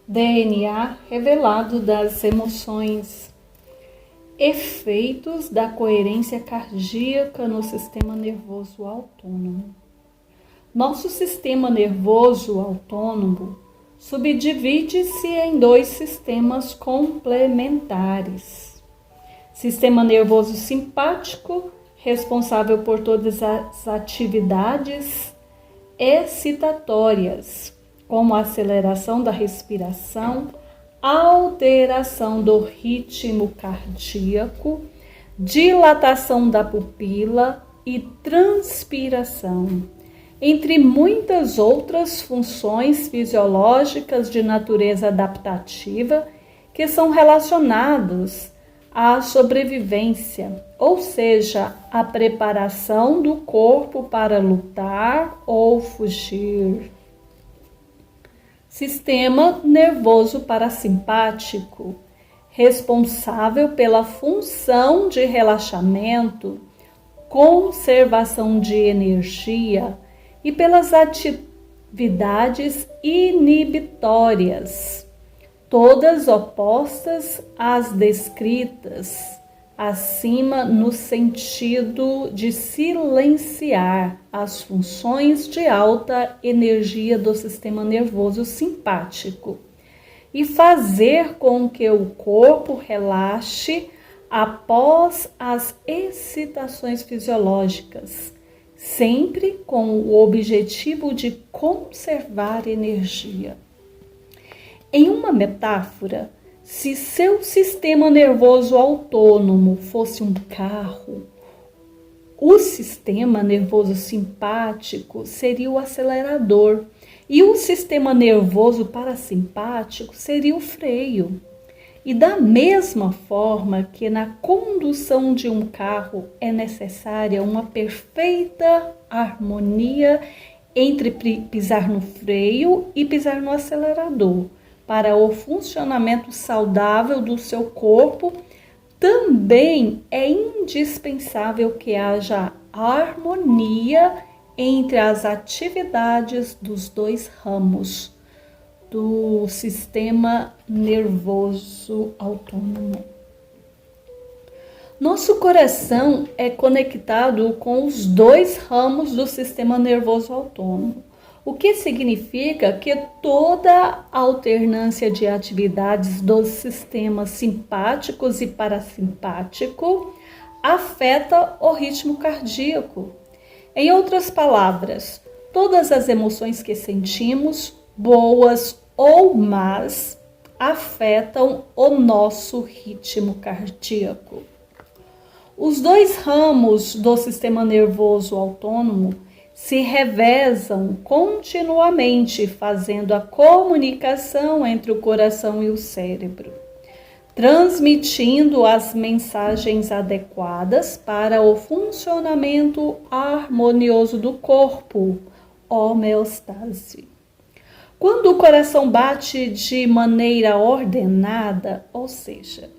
DNA revelado das emoções, efeitos da coerência cardíaca no sistema nervoso autônomo. Nosso sistema nervoso autônomo subdivide-se em dois sistemas complementares. Sistema nervoso simpático, responsável por todas as atividades excitatórias, como a aceleração da respiração, alteração do ritmo cardíaco, dilatação da pupila e transpiração, entre muitas outras funções fisiológicas de natureza adaptativa que são relacionados à sobrevivência, ou seja, à preparação do corpo para lutar ou fugir. Sistema nervoso parasimpático, responsável pela função de relaxamento, conservação de energia e pelas atividades inibitórias, todas opostas às descritas acima no sentido de silenciar as funções de alta energia do sistema nervoso simpático e fazer com que o corpo relaxe após as excitações fisiológicas, sempre com o objetivo de conservar energia. Em uma metáfora, se seu sistema nervoso autônomo fosse um carro, o sistema nervoso simpático seria o acelerador e o sistema nervoso parasimpático seria o freio. E da mesma forma que na condução de um carro é necessária uma perfeita harmonia entre pisar no freio e pisar no acelerador, para o funcionamento saudável do seu corpo, também é indispensável que haja harmonia entre as atividades dos dois ramos do sistema nervoso autônomo. Nosso coração é conectado com os dois ramos do sistema nervoso autônomo, o que significa que toda alternância de atividades dos sistemas simpáticos e parasimpático afeta o ritmo cardíaco. Em outras palavras, todas as emoções que sentimos, boas ou más, afetam o nosso ritmo cardíaco. Os dois ramos do sistema nervoso autônomo se revezam continuamente, fazendo a comunicação entre o coração e o cérebro, transmitindo as mensagens adequadas para o funcionamento harmonioso do corpo, homeostase. Quando o coração bate de maneira ordenada, ou seja,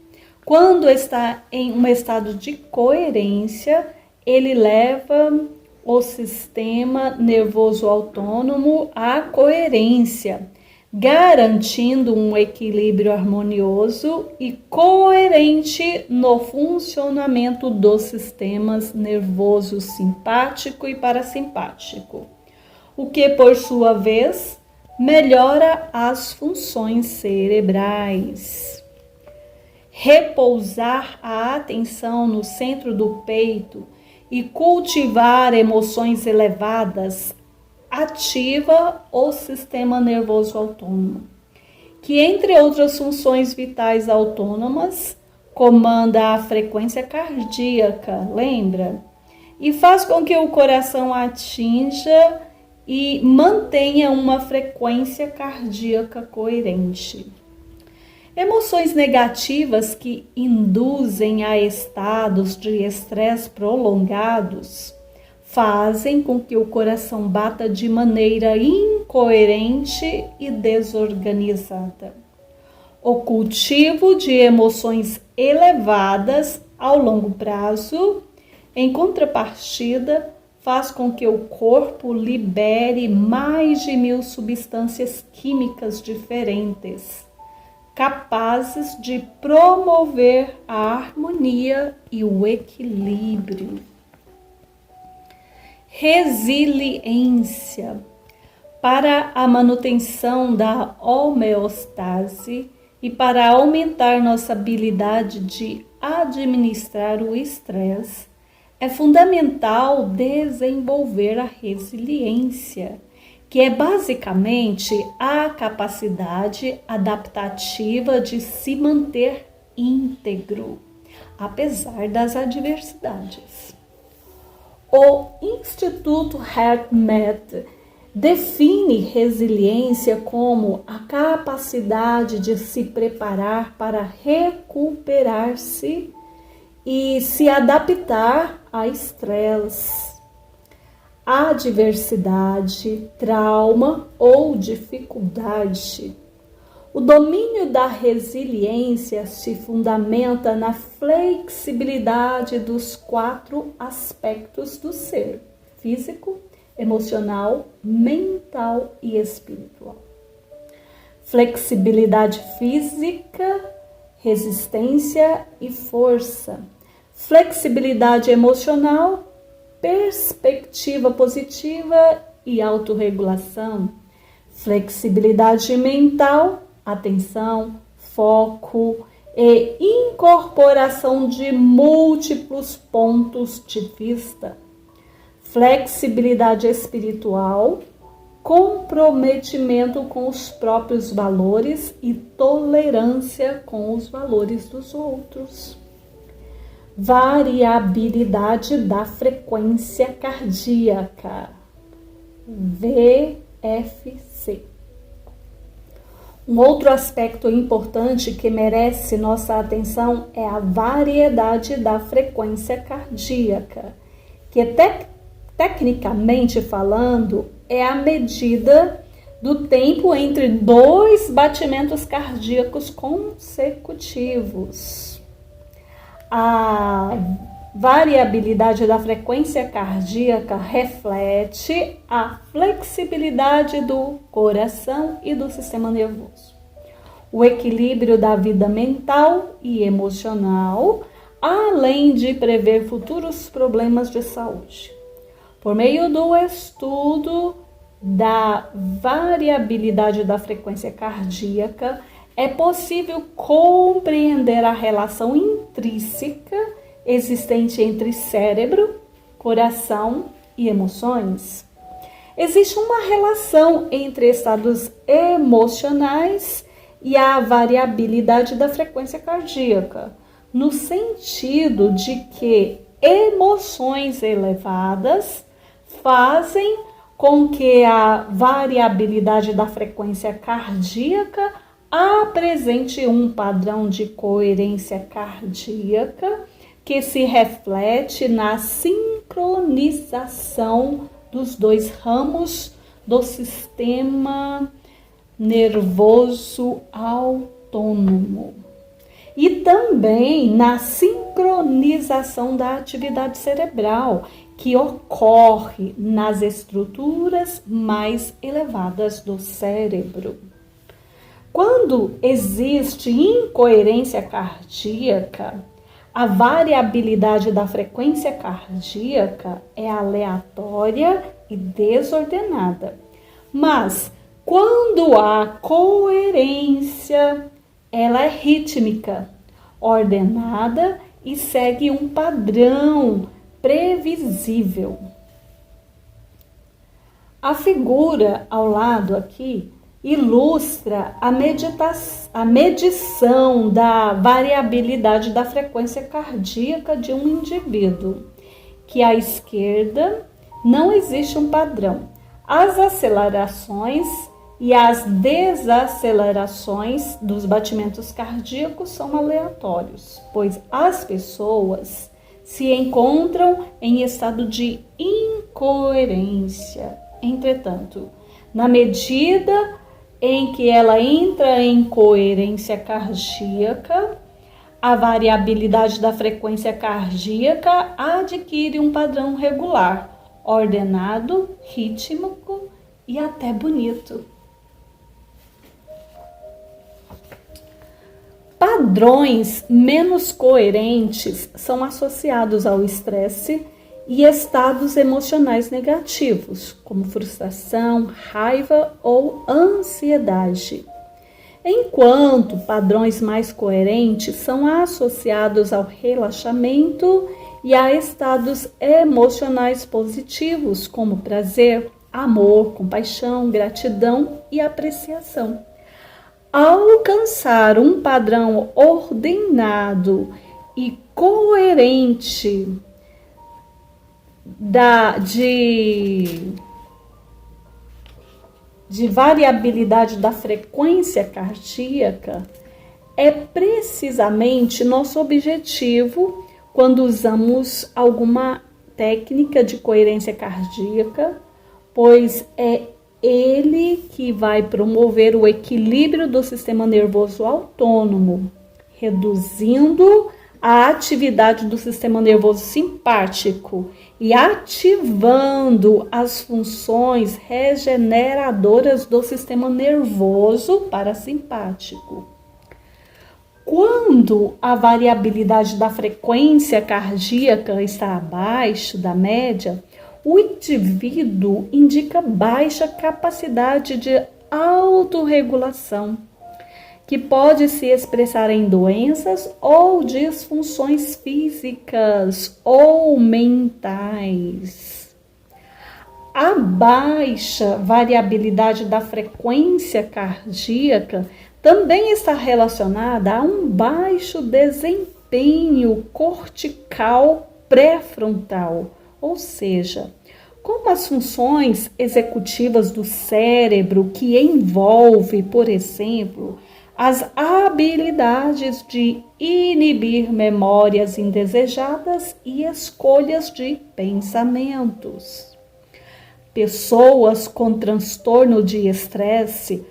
quando está em um estado de coerência, ele leva o sistema nervoso autônomo à coerência, garantindo um equilíbrio harmonioso e coerente no funcionamento dos sistemas nervoso simpático e parasimpático, o que, por sua vez, melhora as funções cerebrais. Repousar a atenção no centro do peito e cultivar emoções elevadas ativa o sistema nervoso autônomo, que, entre outras funções vitais autônomas, comanda a frequência cardíaca, lembra? E faz com que o coração atinja e mantenha uma frequência cardíaca coerente. Emoções negativas que induzem a estados de estresse prolongados fazem com que o coração bata de maneira incoerente e desorganizada. O cultivo de emoções elevadas ao longo prazo, em contrapartida, faz com que o corpo libere mais de 1000 substâncias químicas diferentes, capazes de promover a harmonia e o equilíbrio. Resiliência. Para a manutenção da homeostase e para aumentar nossa habilidade de administrar o estresse, é fundamental desenvolver a resiliência, que é basicamente a capacidade adaptativa de se manter íntegro, apesar das adversidades. O Instituto HeartMath define resiliência como a capacidade de se preparar para recuperar-se e se adaptar a estresse, adversidade, trauma ou dificuldade. O domínio da resiliência se fundamenta na flexibilidade dos 4 aspectos do ser: físico, emocional, mental e espiritual. Flexibilidade física, resistência e força. Flexibilidade emocional, perspectiva positiva e autorregulação. Flexibilidade mental, atenção, foco e incorporação de múltiplos pontos de vista. Flexibilidade espiritual, comprometimento com os próprios valores e tolerância com os valores dos outros. Variabilidade da frequência cardíaca, VFC. Um outro aspecto importante que merece nossa atenção é a variedade da frequência cardíaca, que tecnicamente falando é a medida do tempo entre 2 batimentos cardíacos consecutivos. A variabilidade da frequência cardíaca reflete a flexibilidade do coração e do sistema nervoso, o equilíbrio da vida mental e emocional, além de prever futuros problemas de saúde. Por meio do estudo da variabilidade da frequência cardíaca, é possível compreender a relação intrínseca existente entre cérebro, coração e emoções. Existe uma relação entre estados emocionais e a variabilidade da frequência cardíaca, no sentido de que emoções elevadas fazem com que a variabilidade da frequência cardíaca apresente um padrão de coerência cardíaca que se reflete na sincronização dos 2 ramos do sistema nervoso autônomo e também na sincronização da atividade cerebral que ocorre nas estruturas mais elevadas do cérebro. Quando existe incoerência cardíaca, a variabilidade da frequência cardíaca é aleatória e desordenada. Mas quando há coerência, ela é rítmica, ordenada e segue um padrão previsível. A figura ao lado aqui ilustra a medição da variabilidade da frequência cardíaca de um indivíduo, que à esquerda não existe um padrão. As acelerações e as desacelerações dos batimentos cardíacos são aleatórios, pois as pessoas se encontram em estado de incoerência. Entretanto, na medida em que ela entra em coerência cardíaca, a variabilidade da frequência cardíaca adquire um padrão regular, ordenado, rítmico e até bonito. Padrões menos coerentes são associados ao estresse e estados emocionais negativos, como frustração, raiva ou ansiedade. Enquanto padrões mais coerentes são associados ao relaxamento e a estados emocionais positivos, como prazer, amor, compaixão, gratidão e apreciação. Ao alcançar um padrão ordenado e coerente de variabilidade da frequência cardíaca, é precisamente nosso objetivo quando usamos alguma técnica de coerência cardíaca, pois é ele que vai promover o equilíbrio do sistema nervoso autônomo, reduzindo a atividade do sistema nervoso simpático e ativando as funções regeneradoras do sistema nervoso parasimpático. Quando a variabilidade da frequência cardíaca está abaixo da média, o indivíduo indica baixa capacidade de autorregulação, que pode se expressar em doenças ou disfunções físicas ou mentais. A baixa variabilidade da frequência cardíaca também está relacionada a um baixo desempenho cortical pré-frontal, ou seja, como as funções executivas do cérebro que envolve, por exemplo, as habilidades de inibir memórias indesejadas e escolhas de pensamentos. Pessoas com transtorno de estresse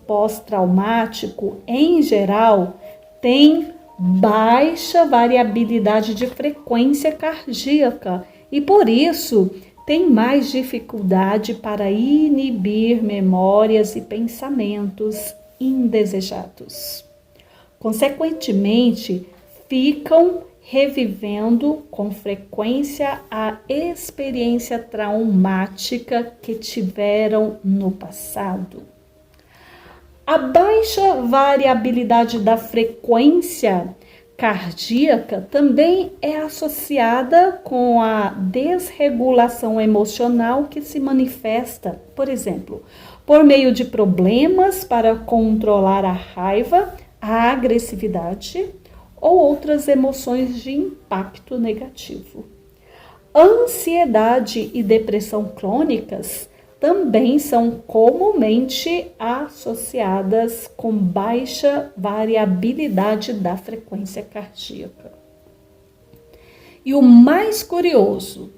pós-traumático, em geral, têm baixa variabilidade de frequência cardíaca e, por isso, têm mais dificuldade para inibir memórias e pensamentos indesejados. Consequentemente, ficam revivendo com frequência a experiência traumática que tiveram no passado. A baixa variabilidade da frequência cardíaca também é associada com a desregulação emocional que se manifesta, por exemplo, por meio de problemas para controlar a raiva, a agressividade ou outras emoções de impacto negativo. Ansiedade e depressão crônicas também são comumente associadas com baixa variabilidade da frequência cardíaca. E o mais curioso,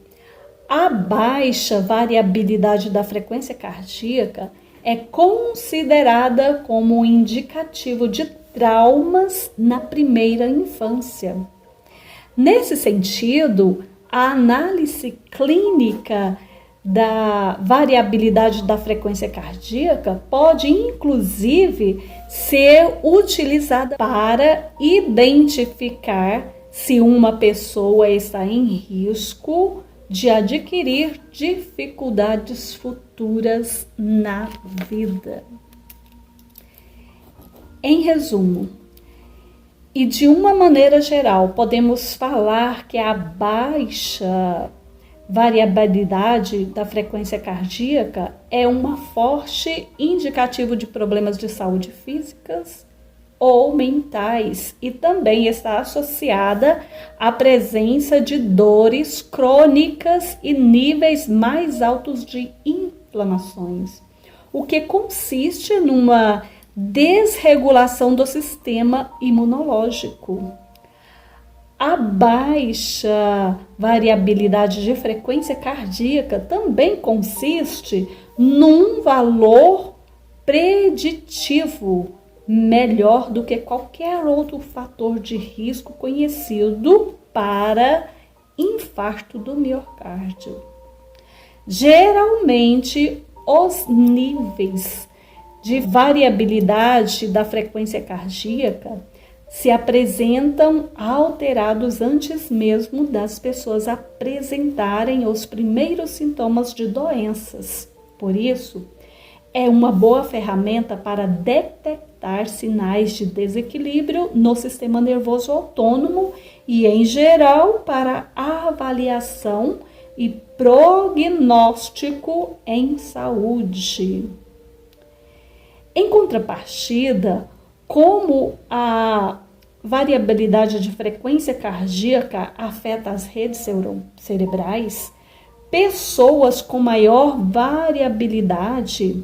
a baixa variabilidade da frequência cardíaca é considerada como um indicativo de traumas na primeira infância. Nesse sentido, a análise clínica da variabilidade da frequência cardíaca pode, inclusive, ser utilizada para identificar se uma pessoa está em risco de adquirir dificuldades futuras na vida. Em resumo, e de uma maneira geral, podemos falar que a baixa variabilidade da frequência cardíaca é um forte indicativo de problemas de saúde físicas ou mentais e também está associada à presença de dores crônicas e níveis mais altos de inflamações, o que consiste numa desregulação do sistema imunológico. A baixa variabilidade de frequência cardíaca também consiste num valor preditivo melhor do que qualquer outro fator de risco conhecido para infarto do miocárdio. Geralmente, os níveis de variabilidade da frequência cardíaca se apresentam alterados antes mesmo das pessoas apresentarem os primeiros sintomas de doenças. Por isso, é uma boa ferramenta para detectar sinais de desequilíbrio no sistema nervoso autônomo e, em geral, para avaliação e prognóstico em saúde. Em contrapartida, como a variabilidade de frequência cardíaca afeta as redes cerebrais, pessoas com maior variabilidade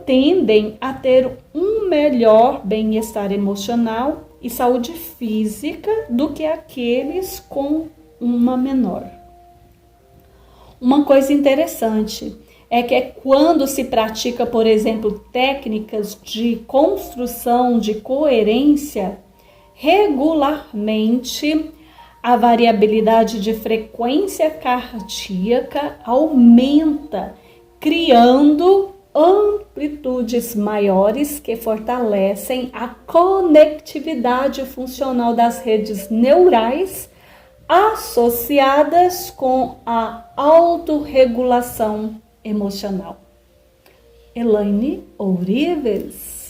tendem a ter um melhor bem-estar emocional e saúde física do que aqueles com uma menor. Uma coisa interessante é que quando se pratica, por exemplo, técnicas de construção de coerência, regularmente a variabilidade de frequência cardíaca aumenta, criando amplitudes maiores que fortalecem a conectividade funcional das redes neurais associadas com a autorregulação emocional. Elaine Ourives.